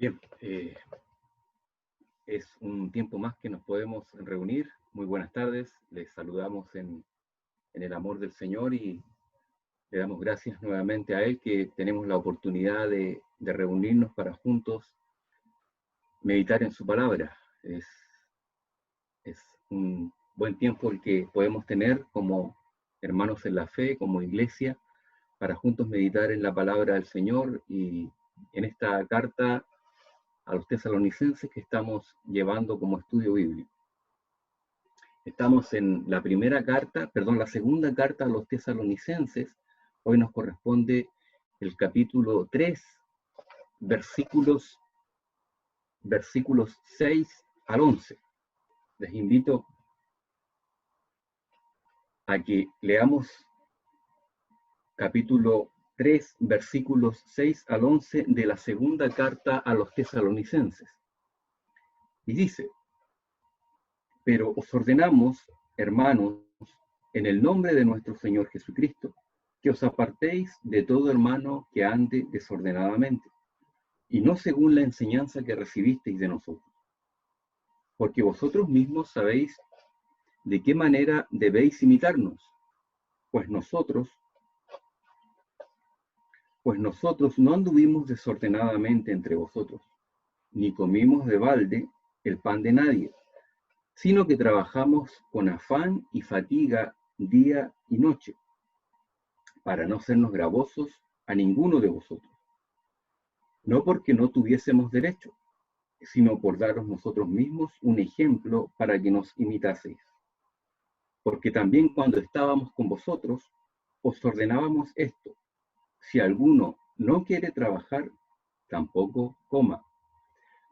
Bien, es un tiempo más que nos podemos reunir. Muy buenas tardes, les saludamos en el amor del Señor y le damos gracias nuevamente a Él que tenemos la oportunidad de reunirnos para juntos meditar en su palabra. Es un buen tiempo el que podemos tener como hermanos en la fe, como iglesia, para juntos meditar en la palabra del Señor y en esta carta a los tesalonicenses que estamos llevando como estudio bíblico. Estamos en la la segunda carta a los tesalonicenses. Hoy nos corresponde el capítulo 3, versículos 6 al 11. Les invito a que leamos capítulo 3, versículos 6 al 11 de la segunda carta a los tesalonicenses. Y dice: Pero os ordenamos, hermanos, en el nombre de nuestro Señor Jesucristo, que os apartéis de todo hermano que ande desordenadamente, y no según la enseñanza que recibisteis de nosotros. Porque vosotros mismos sabéis de qué manera debéis imitarnos, pues nosotros no anduvimos desordenadamente entre vosotros, ni comimos de balde el pan de nadie, sino que trabajamos con afán y fatiga día y noche, para no sernos gravosos a ninguno de vosotros, no porque no tuviésemos derecho, sino por daros nosotros mismos un ejemplo para que nos imitaseis. Porque también cuando estábamos con vosotros, os ordenábamos esto: si alguno no quiere trabajar, tampoco coma,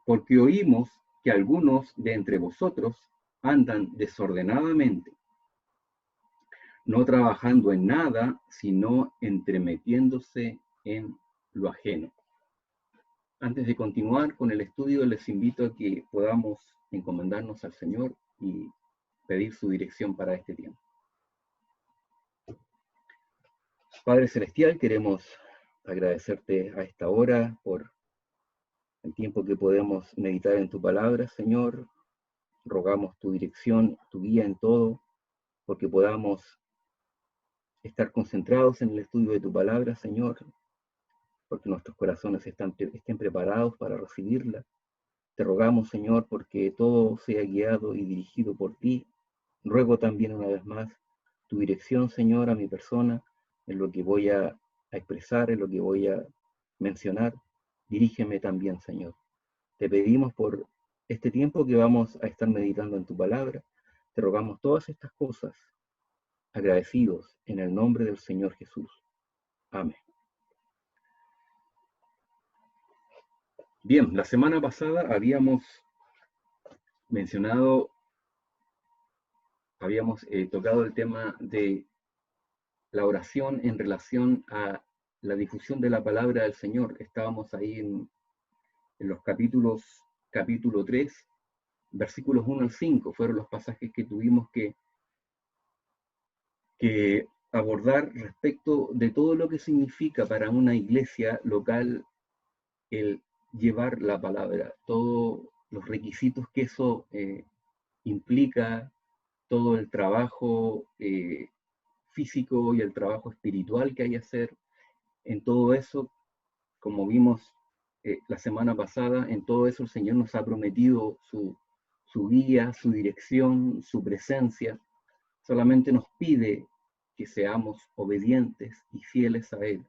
porque oímos que algunos de entre vosotros andan desordenadamente, no trabajando en nada, sino entremetiéndose en lo ajeno. Antes de continuar con el estudio, les invito a que podamos encomendarnos al Señor y pedir su dirección para este tiempo. Padre Celestial, queremos agradecerte a esta hora por el tiempo que podemos meditar en tu palabra, Señor. Rogamos tu dirección, tu guía en todo, porque podamos estar concentrados en el estudio de tu palabra, Señor, porque nuestros corazones estén preparados para recibirla. Te rogamos, Señor, porque todo sea guiado y dirigido por ti. Ruego también una vez más tu dirección, Señor, a mi persona, en lo que voy a expresar, en lo que voy a mencionar. Dirígeme también, Señor. Te pedimos por este tiempo que vamos a estar meditando en tu palabra. Te rogamos todas estas cosas, agradecidos en el nombre del Señor Jesús. Amén. Bien, la semana pasada habíamos tocado el tema de la oración en relación a la difusión de la palabra del Señor. Estábamos ahí en los capítulo 3, versículos 1 al 5, fueron los pasajes que tuvimos que abordar respecto de todo lo que significa para una iglesia local el llevar la palabra, todos los requisitos que eso implica, todo el trabajo físico y el trabajo espiritual que hay que hacer. En todo eso, como vimos la semana pasada, en todo eso el Señor nos ha prometido su guía, su dirección, su presencia. Solamente nos pide que seamos obedientes y fieles a Él,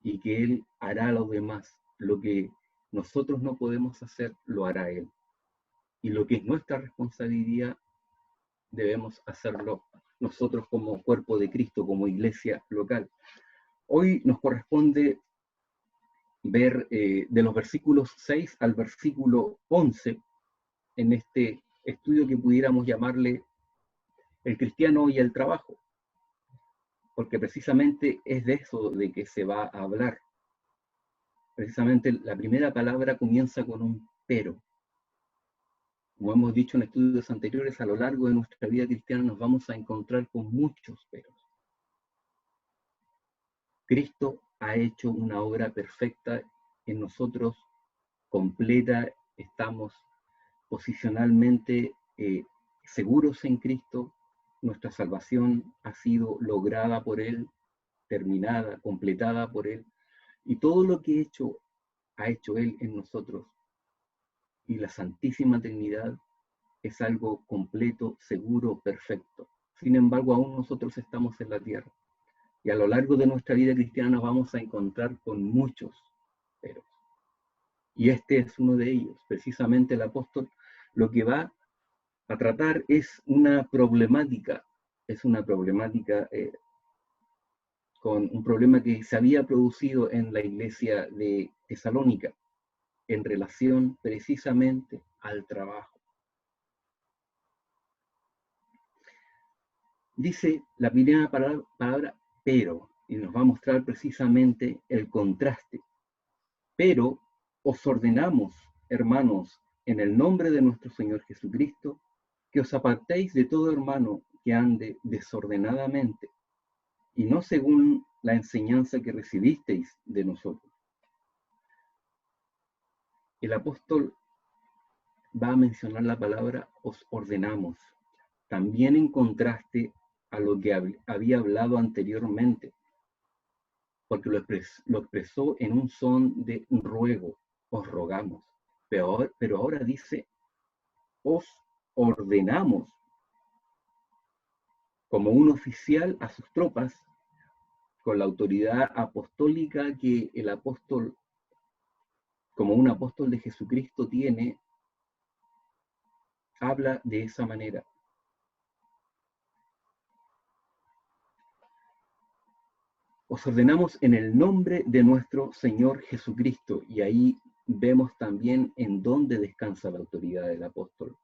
y que Él hará lo demás. Lo que nosotros no podemos hacer, lo hará Él. Y lo que es nuestra responsabilidad, debemos hacerlo nosotros como cuerpo de Cristo, como iglesia local. Hoy nos corresponde ver de los versículos 6 al versículo 11 en este estudio que pudiéramos llamarle el cristiano y el trabajo, porque precisamente es de eso de que se va a hablar. Precisamente la primera palabra comienza con un pero. Como hemos dicho en estudios anteriores, a lo largo de nuestra vida cristiana nos vamos a encontrar con muchos peros. Cristo ha hecho una obra perfecta en nosotros completa, estamos posicionalmente seguros en Cristo, nuestra salvación ha sido lograda por Él, terminada, completada por Él, y todo lo que ha hecho Él en nosotros, y la Santísima Trinidad es algo completo, seguro, perfecto. Sin embargo, aún nosotros estamos en la tierra, y a lo largo de nuestra vida cristiana nos vamos a encontrar con muchos peros. Y este es uno de ellos. Precisamente el apóstol lo que va a tratar es una problemática con un problema que se había producido en la iglesia de Tesalónica en relación precisamente al trabajo. Dice la primera palabra pero, y nos va a mostrar precisamente el contraste. Pero os ordenamos, hermanos, en el nombre de nuestro Señor Jesucristo, que os apartéis de todo hermano que ande desordenadamente, y no según la enseñanza que recibisteis de nosotros. El apóstol va a mencionar la palabra os ordenamos, también en contraste a lo que había hablado anteriormente, porque lo expresó en un son de ruego, os rogamos, pero ahora dice os ordenamos, como un oficial a sus tropas, con la autoridad apostólica que el apóstol, como un apóstol de Jesucristo tiene, habla de esa manera. Os ordenamos en el nombre de nuestro Señor Jesucristo, y ahí vemos también en dónde descansa la autoridad del apóstol.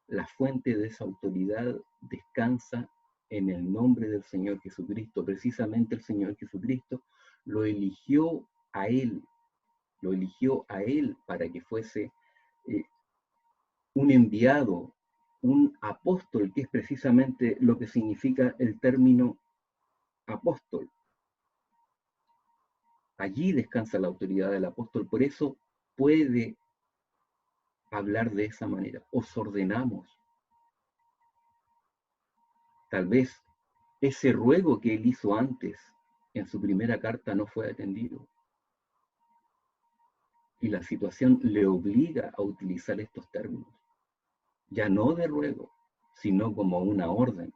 La fuente de esa autoridad descansa en el nombre del Señor Jesucristo. Precisamente el Señor Jesucristo lo eligió a Él para que fuese un enviado, un apóstol, que es precisamente lo que significa el término apóstol. Allí descansa la autoridad del apóstol, por eso puede hablar de esa manera. Os ordenamos. Tal vez ese ruego que él hizo antes en su primera carta no fue atendido. Y la situación le obliga a utilizar estos términos. Ya no de ruego, sino como una orden.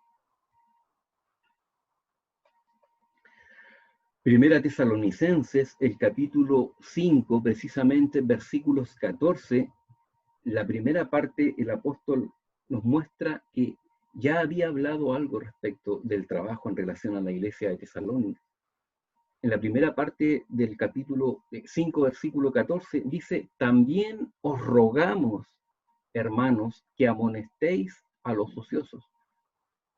Primera Tesalonicenses, el capítulo 5, precisamente versículos 14, la primera parte, el apóstol nos muestra que ya había hablado algo respecto del trabajo en relación a la iglesia de Tesalónica. En la primera parte del capítulo 5, versículo 14, dice, también os rogamos, hermanos, que amonestéis a los ociosos.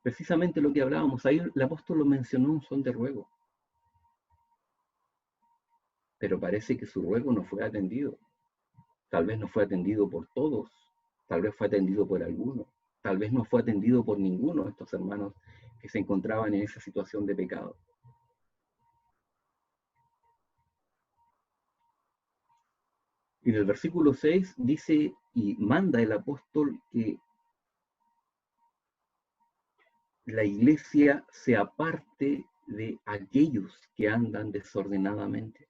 Precisamente lo que hablábamos, ahí el apóstol lo mencionó en son de ruego. Pero parece que su ruego no fue atendido. Tal vez no fue atendido por todos, tal vez fue atendido por algunos, tal vez no fue atendido por ninguno de estos hermanos que se encontraban en esa situación de pecado. Y en el versículo 6 dice y manda el apóstol que la iglesia se aparte de aquellos que andan desordenadamente.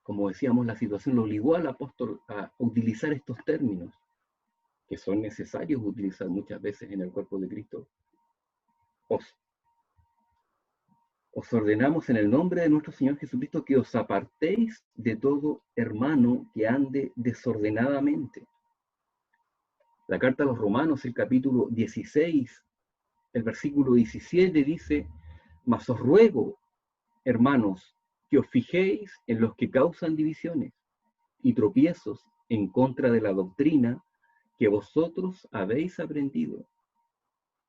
Como decíamos, la situación lo obligó al apóstol a utilizar estos términos, que son necesarios utilizar muchas veces en el cuerpo de Cristo. Os ordenamos en el nombre de nuestro Señor Jesucristo que os apartéis de todo hermano que ande desordenadamente. La carta a los Romanos, el capítulo 16, el versículo 17 dice, mas os ruego, hermanos, que os fijéis en los que causan divisiones y tropiezos en contra de la doctrina que vosotros habéis aprendido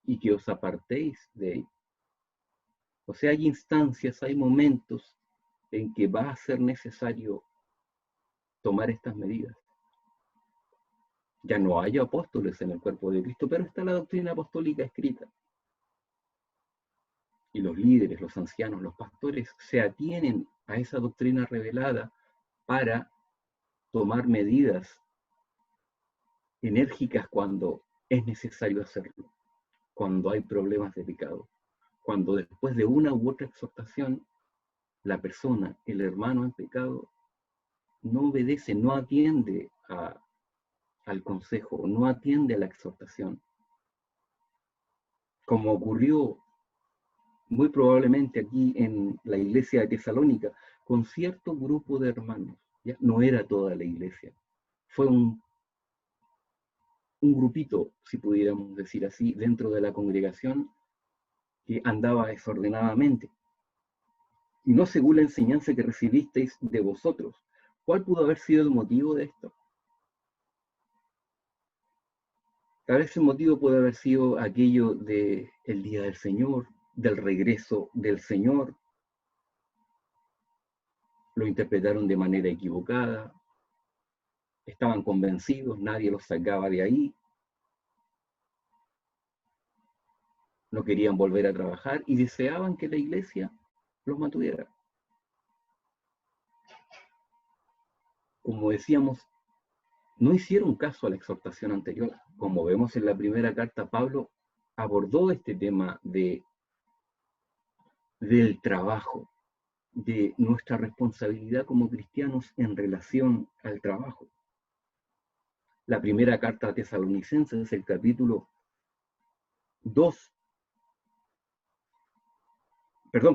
y que os apartéis de ella. O sea, hay instancias, hay momentos en que va a ser necesario tomar estas medidas. Ya no hay apóstoles en el cuerpo de Cristo, pero está la doctrina apostólica escrita. y los líderes, los ancianos, los pastores se atienen a esa doctrina revelada para tomar medidas enérgicas cuando es necesario hacerlo, cuando hay problemas de pecado, cuando después de una u otra exhortación, la persona, el hermano en pecado, no obedece, no atiende al consejo, no atiende a la exhortación, como ocurrió muy probablemente aquí en la iglesia de Tesalónica, con cierto grupo de hermanos. ¿Ya? No era toda la iglesia, fue un grupito, si pudiéramos decir así, dentro de la congregación que andaba desordenadamente, y no según la enseñanza que recibisteis de vosotros. ¿Cuál pudo haber sido el motivo de esto? Tal vez el motivo puede haber sido aquello del día del Señor, del regreso del Señor. Lo interpretaron de manera equivocada, estaban convencidos, nadie los sacaba de ahí, no querían volver a trabajar y deseaban que la iglesia los mantuviera. Como decíamos, no hicieron caso a la exhortación anterior. Como vemos en la primera carta, Pablo abordó este tema del trabajo, de nuestra responsabilidad como cristianos en relación al trabajo. La primera carta a Tesalonicenses, el capítulo 2,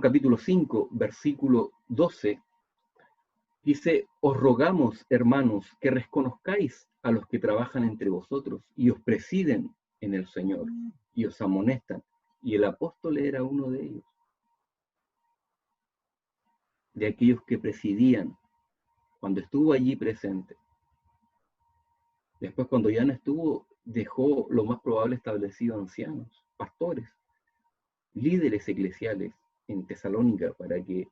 capítulo 5, versículo 12, dice: os rogamos, hermanos, que reconozcáis a los que trabajan entre vosotros y os presiden en el Señor y os amonestan. Y el apóstol era uno de ellos, de aquellos que presidían cuando estuvo allí presente. Después, cuando ya no estuvo, dejó lo más probable establecido ancianos, pastores, líderes eclesiales en Tesalónica para que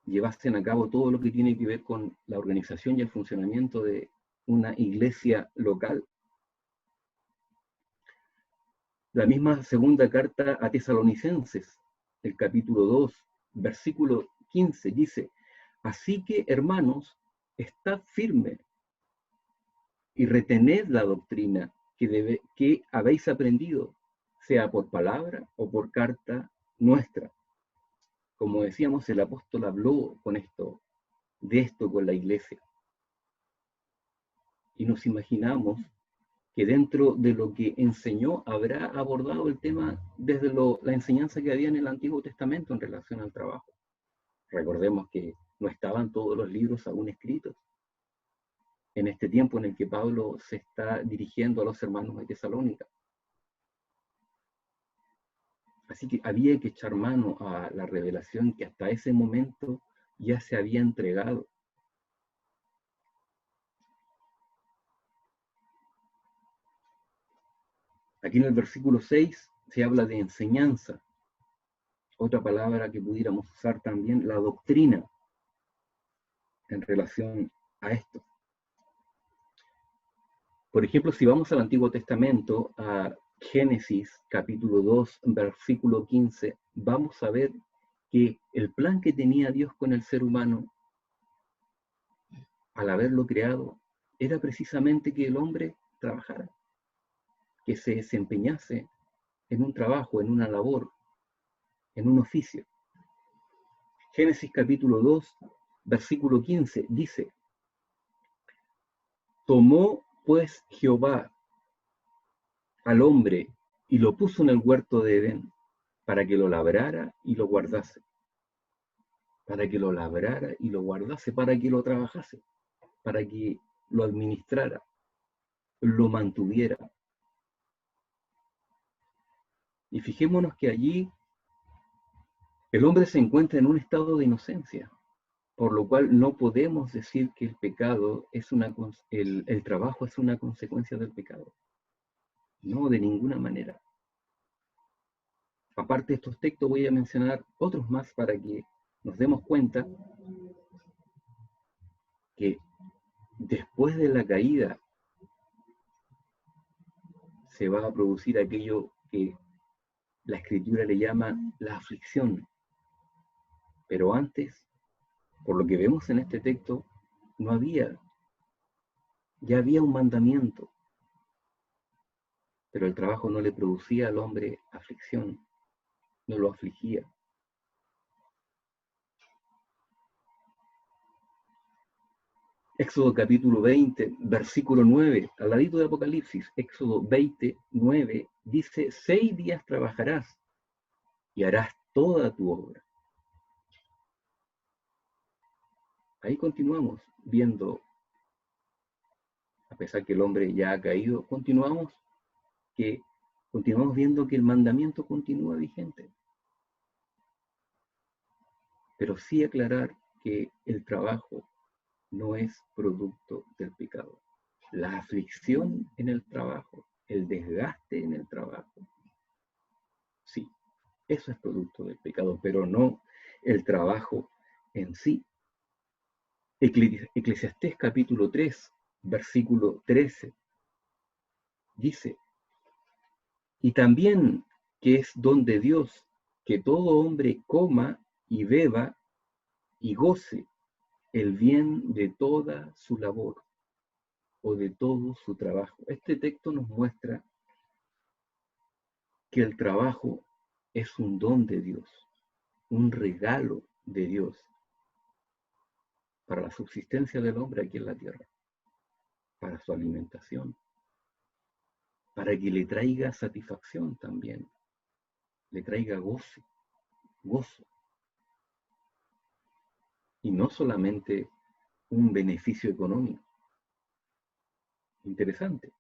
llevasen a cabo todo lo que tiene que ver con la organización y el funcionamiento de una iglesia local. La misma segunda carta a Tesalonicenses, el capítulo 2, versículo 15, dice: así que, hermanos, estad firme y retened la doctrina que habéis aprendido, sea por palabra o por carta nuestra. Como decíamos, el apóstol habló de esto con la iglesia. Y nos imaginamos que dentro de lo que enseñó habrá abordado el tema desde la enseñanza que había en el Antiguo Testamento en relación al trabajo. Recordemos que no estaban todos los libros aún escritos en este tiempo en el que Pablo se está dirigiendo a los hermanos de Tesalónica. Así que había que echar mano a la revelación que hasta ese momento ya se había entregado. Aquí en el versículo 6 se habla de enseñanza. Otra palabra que pudiéramos usar también, la doctrina, en relación a esto. Por ejemplo, si vamos al Antiguo Testamento, a Génesis capítulo 2, versículo 15, vamos a ver que el plan que tenía Dios con el ser humano, al haberlo creado, era precisamente que el hombre trabajara, que se desempeñase en un trabajo, en una labor, en un oficio. Génesis capítulo 2, versículo 15, dice: tomó pues Jehová al hombre y lo puso en el huerto de Edén para que lo labrara y lo guardase, para que lo labrara y lo guardase, para que lo trabajase, para que lo administrara, lo mantuviera. Y fijémonos que allí el hombre se encuentra en un estado de inocencia, por lo cual no podemos decir que el pecado es el trabajo es una consecuencia del pecado. No, de ninguna manera. Aparte de estos textos, voy a mencionar otros más para que nos demos cuenta que después de la caída se va a producir aquello que la Escritura le llama la aflicción. Pero antes, por lo que vemos en este texto, ya había un mandamiento, pero el trabajo no le producía al hombre aflicción, no lo afligía. Éxodo capítulo 20, versículo 9, al ladito de Apocalipsis, Éxodo 20, 9, dice: 6 días trabajarás y harás toda tu obra. Ahí continuamos viendo, a pesar que el hombre ya ha caído, continuamos viendo que el mandamiento continúa vigente. Pero sí aclarar que el trabajo no es producto del pecado. La aflicción en el trabajo, el desgaste en el trabajo, sí, eso es producto del pecado, pero no el trabajo en sí. Eclesiastés capítulo 3, versículo 13, dice: y también que es don de Dios que todo hombre coma y beba y goce el bien de toda su labor o de todo su trabajo. Este texto nos muestra que el trabajo es un don de Dios, un regalo de Dios para la subsistencia del hombre aquí en la tierra, para su alimentación, para que le traiga satisfacción también, le traiga gozo. Y no solamente un beneficio económico. Interesante.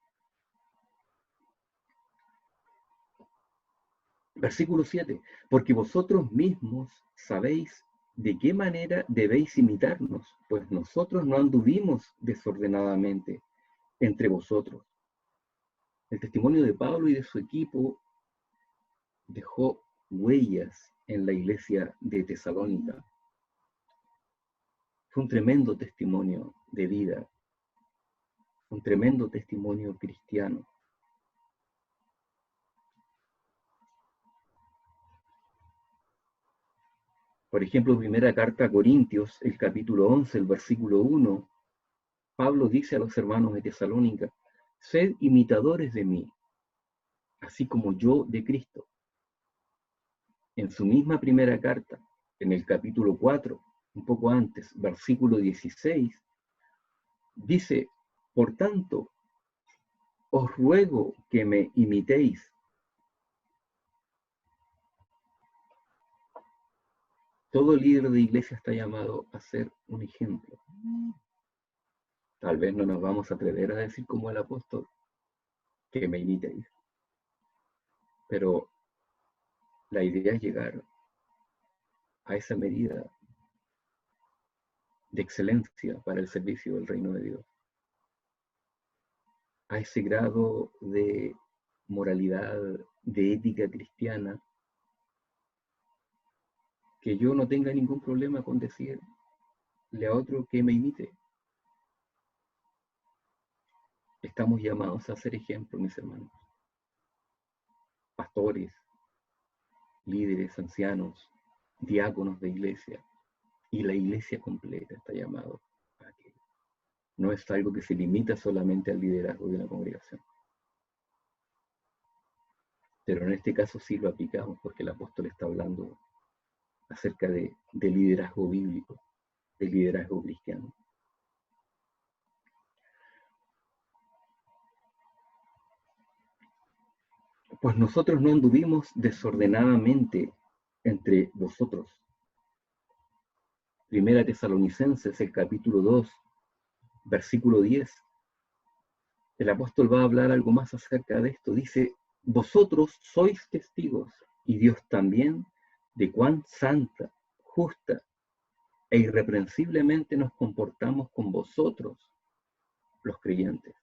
Versículo 7. Porque vosotros mismos sabéis de qué manera debéis imitarnos, pues nosotros no anduvimos desordenadamente entre vosotros. El testimonio de Pablo y de su equipo dejó huellas en la iglesia de Tesalónica. Fue un tremendo testimonio de vida, un tremendo testimonio cristiano. Por ejemplo, primera carta a Corintios, el capítulo 11, el versículo 1, Pablo dice a los hermanos de Tesalónica: sed imitadores de mí, así como yo de Cristo. En su misma primera carta, en el capítulo 4, un poco antes, versículo 16, dice: por tanto, os ruego que me imitéis. Todo líder de iglesia está llamado a ser un ejemplo. Tal vez no nos vamos a atrever a decir como el apóstol, que me imitéis. Pero la idea es llegar a esa medida de excelencia para el servicio del reino de Dios, a ese grado de moralidad, de ética cristiana, que yo no tenga ningún problema con decirle a otro que me imite. Estamos llamados a ser ejemplo, mis hermanos. Pastores, líderes, ancianos, diáconos de iglesia, y la iglesia completa está llamado a que no es algo que se limita solamente al liderazgo de una congregación. Pero en este caso sí lo aplicamos, porque el apóstol está hablando acerca de liderazgo bíblico, de liderazgo cristiano. Pues nosotros no anduvimos desordenadamente entre vosotros. Primera Tesalonicenses, el capítulo 2, versículo 10. El apóstol va a hablar algo más acerca de esto. Dice: vosotros sois testigos, y Dios también, de cuán santa, justa e irreprensiblemente nos comportamos con vosotros, los creyentes.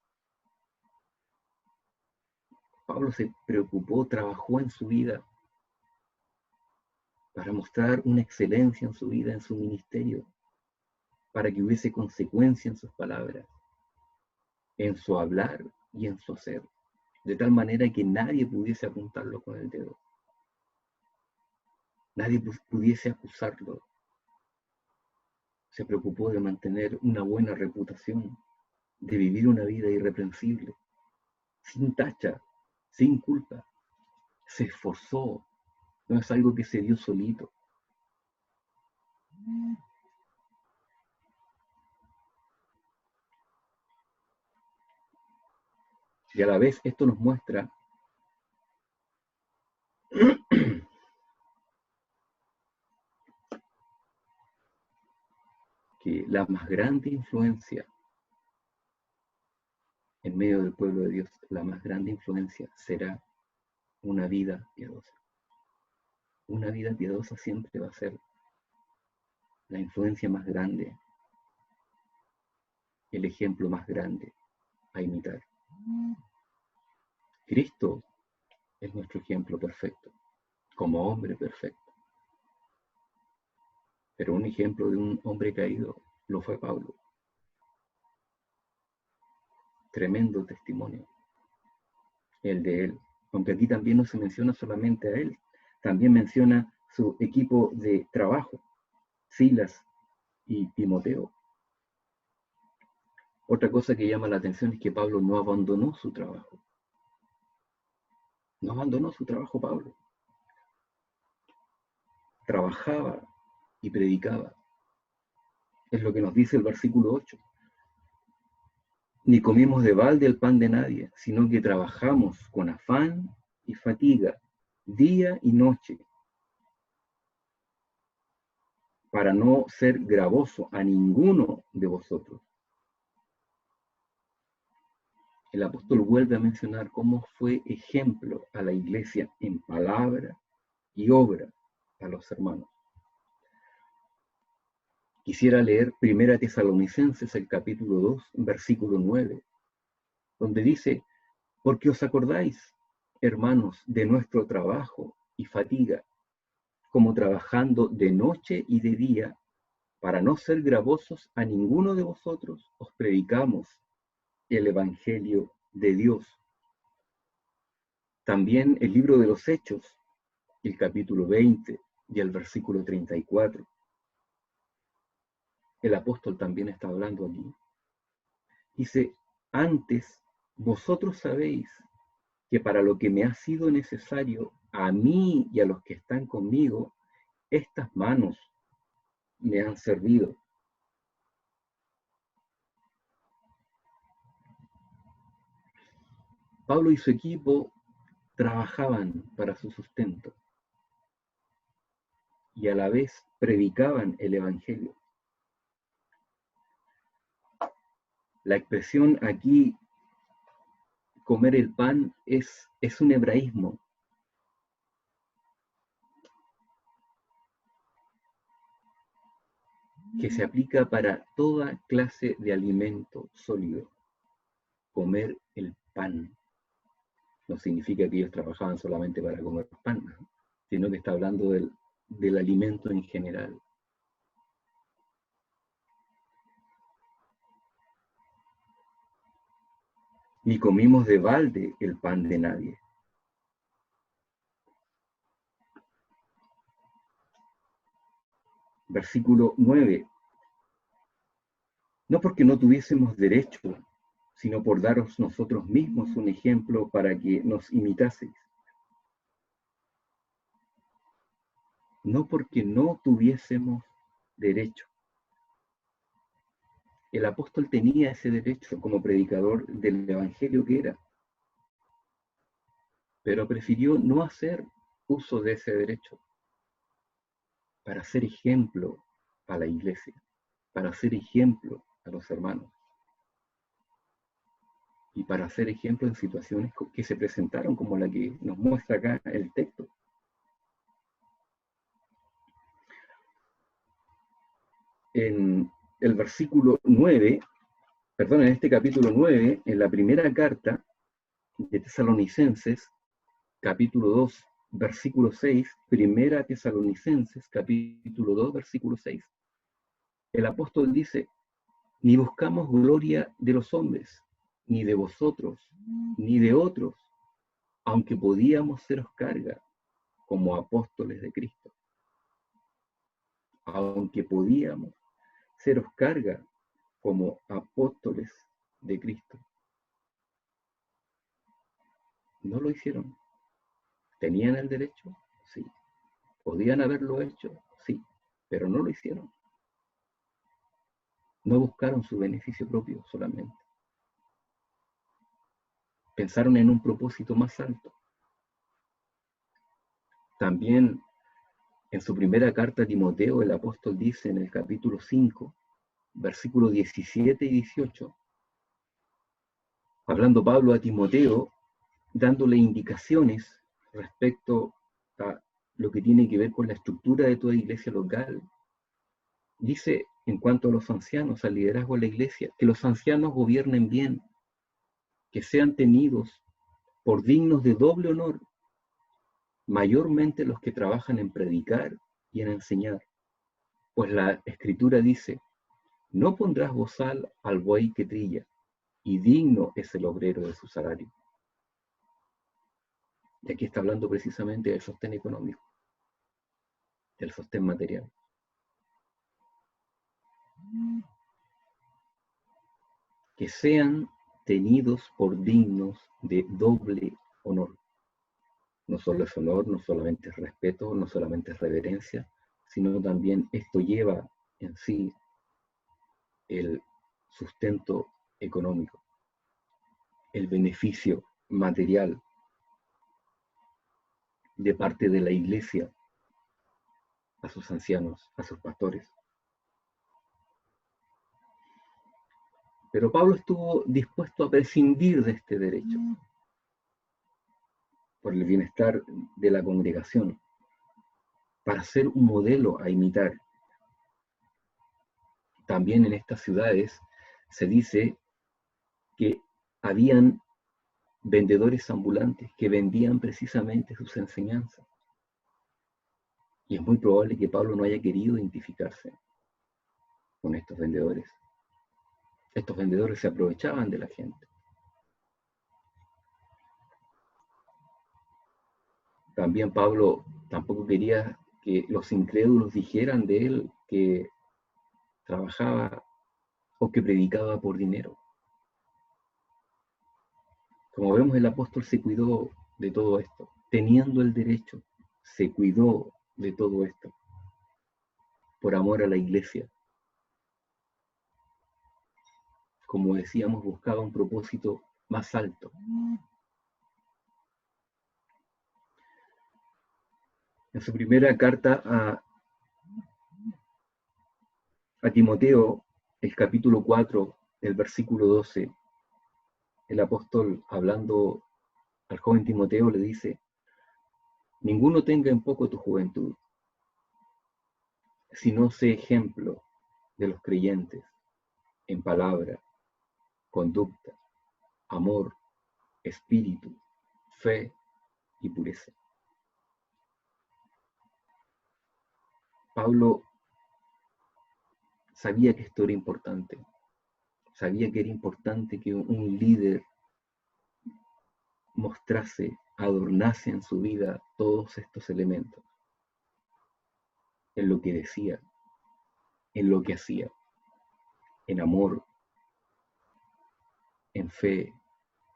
Pablo se preocupó, trabajó en su vida para mostrar una excelencia en su vida, en su ministerio, para que hubiese consecuencia en sus palabras, en su hablar y en su hacer. de tal manera que nadie pudiese apuntarlo con el dedo. Nadie pudiese acusarlo. Se preocupó de mantener una buena reputación, de vivir una vida irreprensible, sin tacha, sin culpa. Se esforzó, no es algo que se dio solito. Y a la vez esto nos muestra que la más grande influencia en medio del pueblo de Dios, la más grande influencia será una vida piadosa. Una vida piadosa siempre va a ser la influencia más grande, el ejemplo más grande a imitar. Cristo es nuestro ejemplo perfecto, como hombre perfecto. Pero un ejemplo de un hombre caído lo fue Pablo. Tremendo testimonio el de él. Aunque aquí también no se menciona solamente a él, también menciona su equipo de trabajo, Silas y Timoteo. Otra cosa que llama la atención es que Pablo no abandonó su trabajo. No abandonó su trabajo Pablo. Trabajaba y predicaba. Es lo que nos dice el versículo 8. Ni comimos de balde el pan de nadie, sino que trabajamos con afán y fatiga, día y noche, para no ser gravoso a ninguno de vosotros. El apóstol vuelve a mencionar cómo fue ejemplo a la iglesia en palabra y obra a los hermanos. Quisiera leer 1 Tesalonicenses, el capítulo 2, versículo 9, donde dice: porque os acordáis, hermanos, de nuestro trabajo y fatiga, como trabajando de noche y de día, para no ser gravosos a ninguno de vosotros, os predicamos el Evangelio de Dios. También el libro de los Hechos, el capítulo 20 y el versículo 34. El apóstol también está hablando aquí. Dice: antes vosotros sabéis que para lo que me ha sido necesario a mí y a los que están conmigo, estas manos me han servido. Pablo y su equipo trabajaban para su sustento y a la vez predicaban el Evangelio. La expresión aquí, comer el pan, es un hebraísmo. Que se aplica para toda clase de alimento sólido. Comer el pan. No significa que ellos trabajaban solamente para comer pan, ¿no? Sino que está hablando del alimento en general. Ni comimos de balde el pan de nadie. Versículo 9. No porque no tuviésemos derecho, sino por daros nosotros mismos un ejemplo para que nos imitaseis. No porque no tuviésemos derecho. El apóstol tenía ese derecho como predicador del evangelio que era, pero prefirió no hacer uso de ese derecho para ser ejemplo a la iglesia, para ser ejemplo a los hermanos y para ser ejemplo en situaciones que se presentaron como la que nos muestra acá el texto. En el versículo 9, perdón, en este capítulo 9, en la primera carta de Tesalonicenses, capítulo 2, versículo 6, primera Tesalonicenses, capítulo 2, versículo 6, el apóstol dice: ni buscamos gloria de los hombres, ni de vosotros, ni de otros, aunque podíamos seros carga como apóstoles de Cristo, aunque podíamos seros carga como apóstoles de Cristo, no lo hicieron. ¿Tenían el derecho? Sí. ¿Podían haberlo hecho? Sí, pero no lo hicieron. No buscaron su beneficio propio solamente. Pensaron en un propósito más alto. También en su primera carta a Timoteo, el apóstol dice en el capítulo 5, versículos 17 y 18, hablando Pablo a Timoteo, dándole indicaciones respecto a lo que tiene que ver con la estructura de toda iglesia local. Dice, en cuanto a los ancianos, al liderazgo de la iglesia, que los ancianos gobiernen bien, que sean tenidos por dignos de doble honor, mayormente los que trabajan en predicar y en enseñar. Pues la Escritura dice, no pondrás bozal al buey que trilla, y digno es el obrero de su salario. Y aquí está hablando precisamente del sostén económico, del sostén material. Que sean tenidos por dignos de doble honor. No solo es honor, no solamente es respeto, no solamente es reverencia, sino también esto lleva en sí el sustento económico, el beneficio material de parte de la iglesia a sus ancianos, a sus pastores. Pero Pablo estuvo dispuesto a prescindir de este derecho por el bienestar de la congregación, para ser un modelo a imitar. También en estas ciudades se dice que habían vendedores ambulantes que vendían precisamente sus enseñanzas. Y es muy probable que Pablo no haya querido identificarse con estos vendedores. Estos vendedores se aprovechaban de la gente. También Pablo tampoco quería que los incrédulos dijeran de él que trabajaba o que predicaba por dinero. Como vemos, el apóstol se cuidó de todo esto. Teniendo el derecho, se cuidó de todo esto por amor a la iglesia. Como decíamos, buscaba un propósito más alto. En su primera carta a Timoteo, el capítulo 4, el versículo 12, el apóstol, hablando al joven Timoteo, le dice, ninguno tenga en poco tu juventud, sino sé ejemplo de los creyentes en palabra, conducta, amor, espíritu, fe y pureza. Pablo sabía que esto era importante, sabía que era importante que un líder mostrase, adornase en su vida todos estos elementos, en lo que decía, en lo que hacía, en amor, en fe,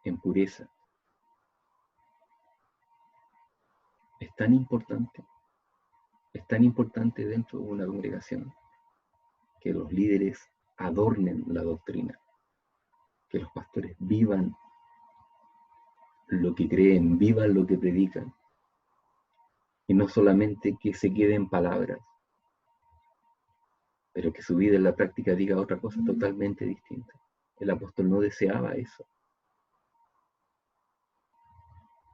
en pureza. Es tan importante dentro de una congregación que los líderes adornen la doctrina, que los pastores vivan lo que creen, vivan lo que predican, y no solamente que se queden palabras, pero que su vida en la práctica diga otra cosa totalmente distinta. El apóstol no deseaba eso.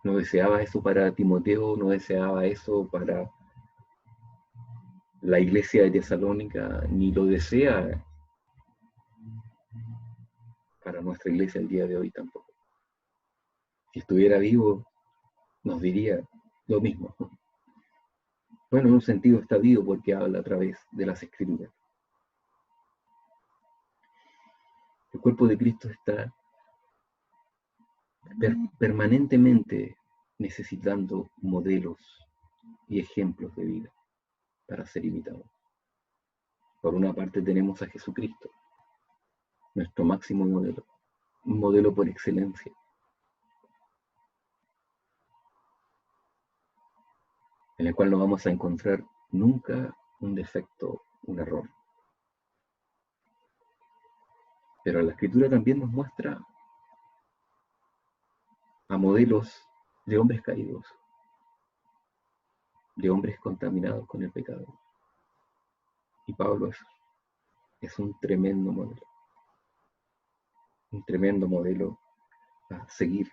No deseaba eso para Timoteo, no deseaba eso para la iglesia de Tesalónica, ni lo desea para nuestra iglesia el día de hoy tampoco. Si estuviera vivo, nos diría lo mismo. Bueno, en un sentido está vivo porque habla a través de las Escrituras. El cuerpo de Cristo está permanentemente necesitando modelos y ejemplos de vida para ser imitados. Por una parte tenemos a Jesucristo, nuestro máximo modelo, un modelo por excelencia, en el cual no vamos a encontrar nunca un defecto, un error. Pero la Escritura también nos muestra a modelos de hombres caídos, de hombres contaminados con el pecado. Y Pablo es un tremendo modelo a seguir.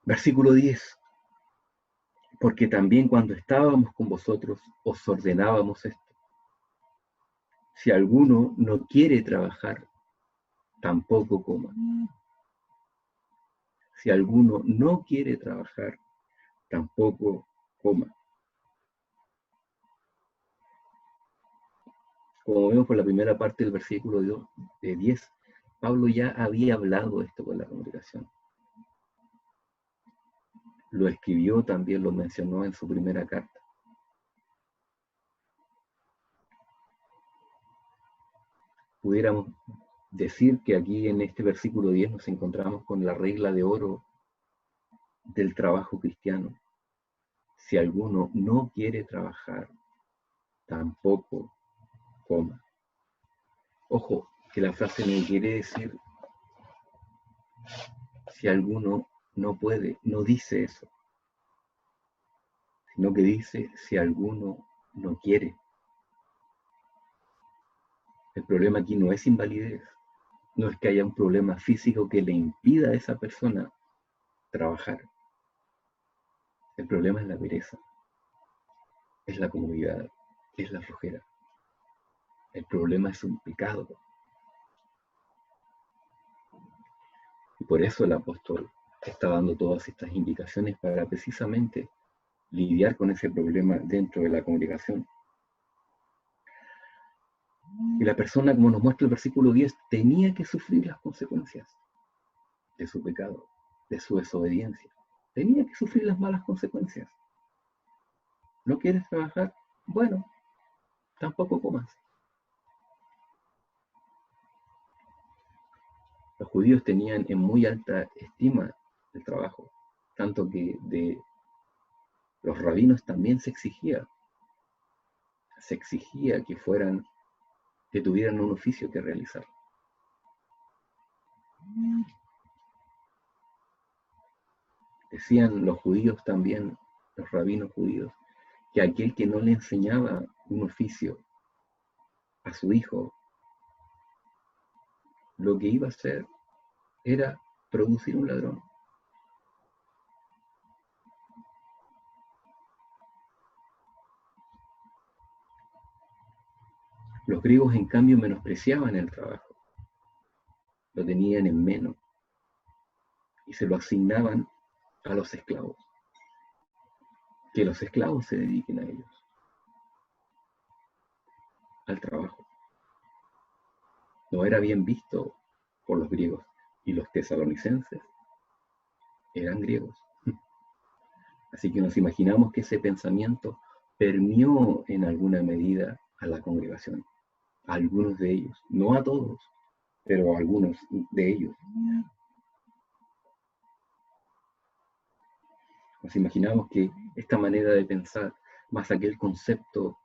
Versículo 10. Porque también cuando estábamos con vosotros os ordenábamos esto. Si alguno no quiere trabajar, tampoco coma. Si alguno no quiere trabajar, tampoco coma. Como vemos por la primera parte del versículo 10, Pablo ya había hablado esto con la congregación. Lo escribió, también lo mencionó en su primera carta. Pudiéramos decir que aquí en este versículo 10 nos encontramos con la regla de oro del trabajo cristiano. Si alguno no quiere trabajar, tampoco coma. Ojo, que la frase no quiere decir si alguno no puede, no dice eso, sino que dice si alguno no quiere. El problema aquí no es invalidez, no es que haya un problema físico que le impida a esa persona trabajar. El problema es la pereza, es la comodidad, es la flojera. El problema es un pecado. Y por eso el apóstol está dando todas estas indicaciones para precisamente lidiar con ese problema dentro de la congregación. Y la persona, como nos muestra el versículo 10, tenía que sufrir las consecuencias de su pecado, de su desobediencia. Tenía que sufrir las malas consecuencias. ¿No quieres trabajar? Bueno, tampoco comas. Los judíos tenían en muy alta estima el trabajo, tanto que de los rabinos también se exigía que tuvieran un oficio que realizar. Decían los judíos también, los rabinos judíos, que aquel que no le enseñaba un oficio a su hijo, lo que iba a hacer era producir un ladrón. Los griegos, en cambio, menospreciaban el trabajo, lo tenían en menos y se lo asignaban a los esclavos. Que los esclavos se dediquen a ellos, al trabajo. No era bien visto por los griegos, y los tesalonicenses eran griegos. Así que nos imaginamos que ese pensamiento permeó en alguna medida a la congregación, a algunos de ellos, no a todos, pero a algunos de ellos. Nos imaginamos que esta manera de pensar, más aquel concepto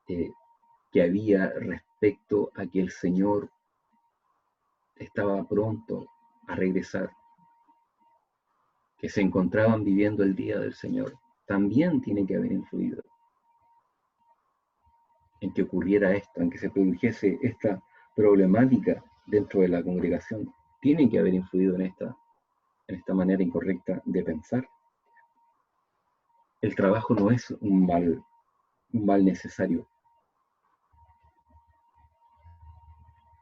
que había respecto a que el Señor estaba pronto a regresar, que se encontraban viviendo el día del Señor, también tiene que haber influido en que ocurriera esto, en que se produjese esta problemática dentro de la congregación. Tiene que haber influido en esta manera incorrecta de pensar. El trabajo no es un mal necesario.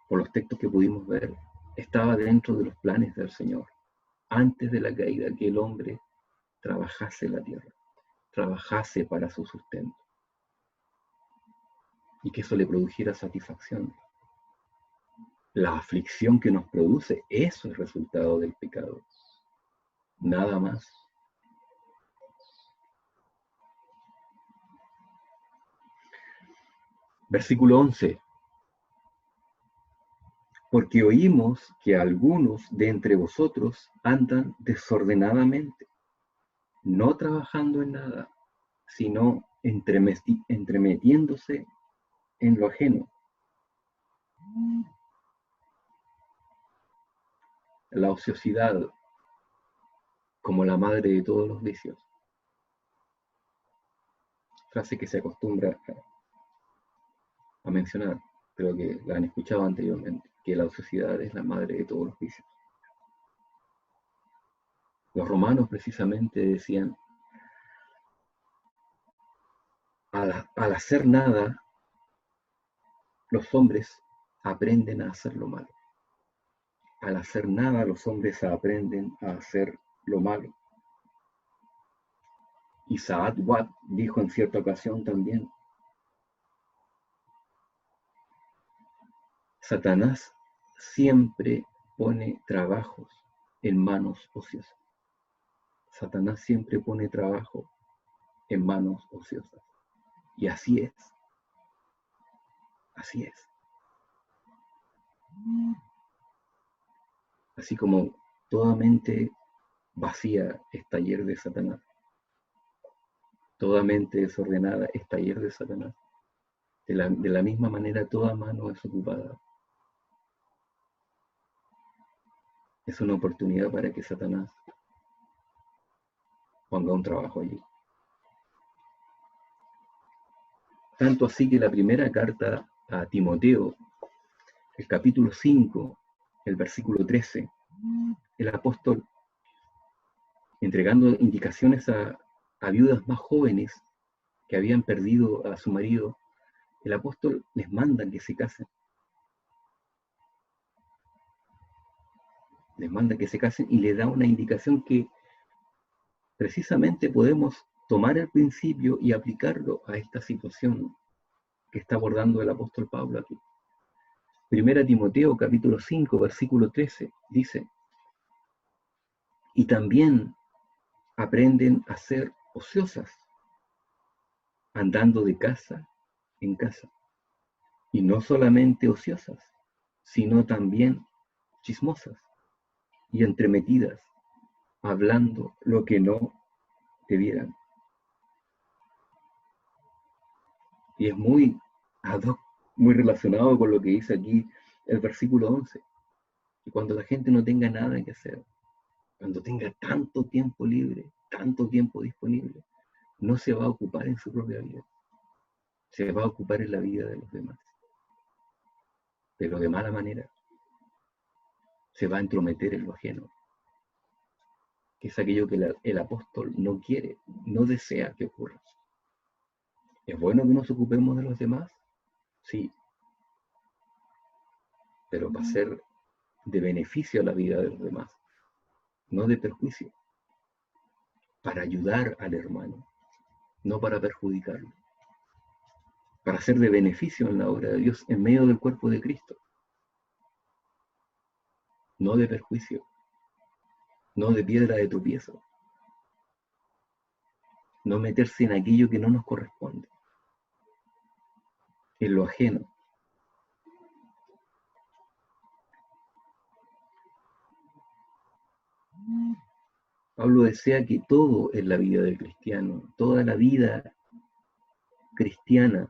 Por los textos que pudimos ver, estaba dentro de los planes del Señor, antes de la caída, que el hombre trabajase la tierra, trabajase para su sustento, y que eso le produjera satisfacción. La aflicción que nos produce, eso es resultado del pecado. nada más. Versículo 11. Porque oímos que algunos de entre vosotros andan desordenadamente, no trabajando en nada, sino entremetiéndose en lo ajeno. La ociosidad como la madre de todos los vicios. Frase que se acostumbra a mencionar, creo que la han escuchado anteriormente, que la ociosidad es la madre de todos los vicios. Los romanos precisamente decían, al hacer nada, los hombres aprenden a hacer lo malo. Al hacer nada, los hombres aprenden a hacer lo malo. Isaac Watt dijo en cierta ocasión también, Satanás siempre pone trabajos en manos ociosas. Satanás siempre pone trabajo en manos ociosas. Y así es. Así es. Así como toda mente vacía es taller de Satanás. Toda mente desordenada es taller de Satanás. De la misma manera, toda mano es ocupada. Es una oportunidad para que Satanás ponga un trabajo allí. Tanto así que la primera carta a Timoteo, el capítulo 5, el versículo 13, el apóstol, entregando indicaciones a viudas más jóvenes que habían perdido a su marido, el apóstol les manda que se casen. Les manda que se casen y le da una indicación que precisamente podemos tomar el principio y aplicarlo a esta situación que está abordando el apóstol Pablo aquí. Primera Timoteo capítulo 5 versículo 13 dice, y también aprenden a ser ociosas, andando de casa en casa. Y no solamente ociosas, sino también chismosas y entremetidas, hablando lo que no debieran. Y es muy ad hoc, muy relacionado con lo que dice aquí el versículo 11. Y cuando la gente no tenga nada que hacer, cuando tenga tanto tiempo libre, tanto tiempo disponible, no se va a ocupar en su propia vida, se va a ocupar en la vida de los demás. Pero de mala manera, se va a entrometer en lo ajeno, que es aquello que el apóstol no quiere, no desea que ocurra. ¿Es bueno que nos ocupemos de los demás? Sí, pero va a ser de beneficio a la vida de los demás, no de perjuicio, para ayudar al hermano, no para perjudicarlo, para ser de beneficio en la obra de Dios en medio del cuerpo de Cristo, no de perjuicio, no de piedra de tropiezo, no meterse en aquello que no nos corresponde, en lo ajeno. Pablo desea que todo en la vida del cristiano, toda la vida cristiana,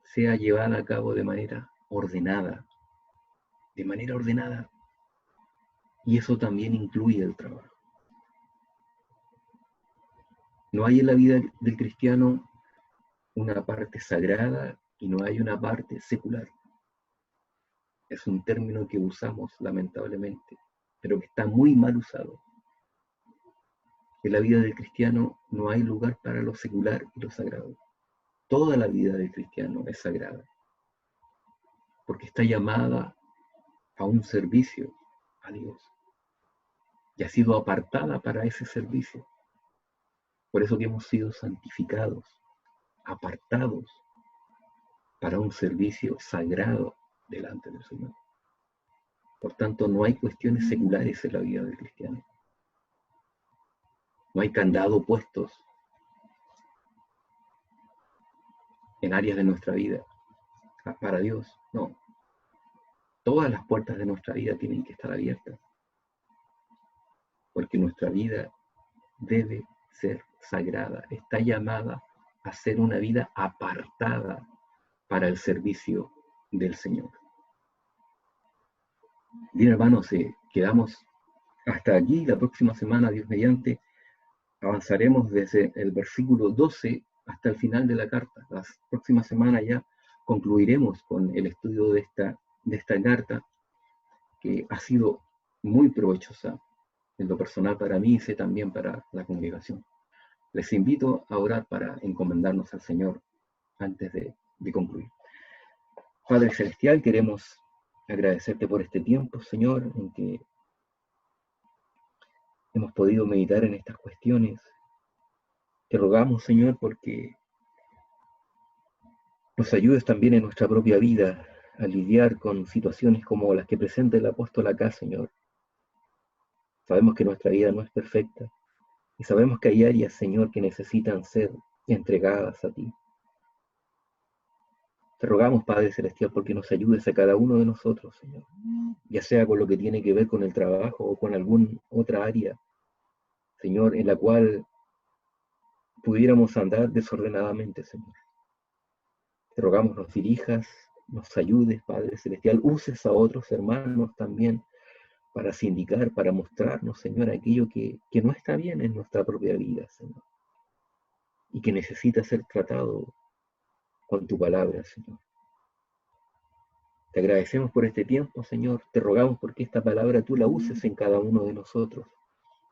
sea llevada a cabo de manera ordenada, de manera ordenada. Y eso también incluye el trabajo. No hay en la vida del cristiano una parte sagrada y no hay una parte secular. Es un término que usamos lamentablemente, pero que está muy mal usado. En la vida del cristiano no hay lugar para lo secular y lo sagrado. Toda la vida del cristiano es sagrada, porque está llamada a un servicio a Dios y ha sido apartada para ese servicio. Por eso que hemos sido santificados, apartados para un servicio sagrado delante del Señor. Por tanto, no hay cuestiones seculares en la vida del cristiano. No hay candado puestos en áreas de nuestra vida para Dios. No. Todas las puertas de nuestra vida tienen que estar abiertas, porque nuestra vida debe ser sagrada. Está llamada a ser una vida apartada para el servicio del Señor. Bien, hermanos, quedamos hasta aquí. La próxima semana, Dios mediante, avanzaremos desde el versículo 12 hasta el final de la carta. La próxima semana ya concluiremos con el estudio de esta carta, que ha sido muy provechosa en lo personal para mí y sé también para la congregación. Les invito a orar para encomendarnos al Señor antes de concluir. Padre Celestial, queremos agradecerte por este tiempo, Señor, en que hemos podido meditar en estas cuestiones. Te rogamos, Señor, porque nos ayudes también en nuestra propia vida a lidiar con situaciones como las que presenta el apóstol acá, Señor. Sabemos que nuestra vida no es perfecta y sabemos que hay áreas, Señor, que necesitan ser entregadas a ti. Te rogamos, Padre Celestial, porque nos ayudes a cada uno de nosotros, Señor, ya sea con lo que tiene que ver con el trabajo o con alguna otra área, Señor, en la cual pudiéramos andar desordenadamente, Señor. Te rogamos nos dirijas, nos ayudes, Padre Celestial, uses a otros hermanos también para sindicar, para mostrarnos, Señor, aquello que no está bien en nuestra propia vida, Señor, y que necesita ser tratado con tu palabra, Señor. Te agradecemos por este tiempo, Señor. Te rogamos porque esta palabra tú la uses en cada uno de nosotros,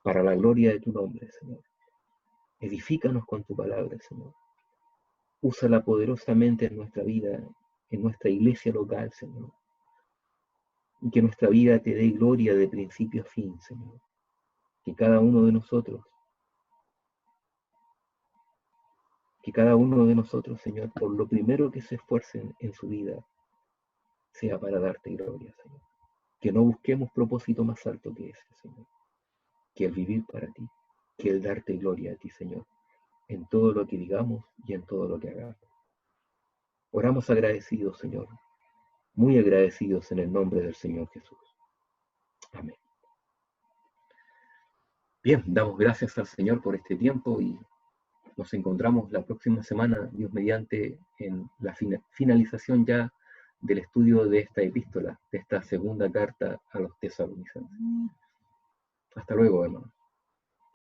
para la gloria de tu nombre, Señor. Edifícanos con tu palabra, Señor. Úsala poderosamente en nuestra vida, en nuestra iglesia local, Señor. Y que nuestra vida te dé gloria de principio a fin, Señor. Que cada uno de nosotros, Señor, por lo primero que se esfuercen en su vida, sea para darte gloria, Señor. Que no busquemos propósito más alto que ese, Señor. Que el vivir para ti, que el darte gloria a ti, Señor, en todo lo que digamos y en todo lo que hagamos. Oramos agradecidos, Señor, muy agradecidos en el nombre del Señor Jesús. Amén. Bien, damos gracias al Señor por este tiempo y nos encontramos la próxima semana, Dios mediante, en la finalización ya del estudio de esta epístola, de esta segunda carta a los tesalonicenses. Hasta luego, hermanos.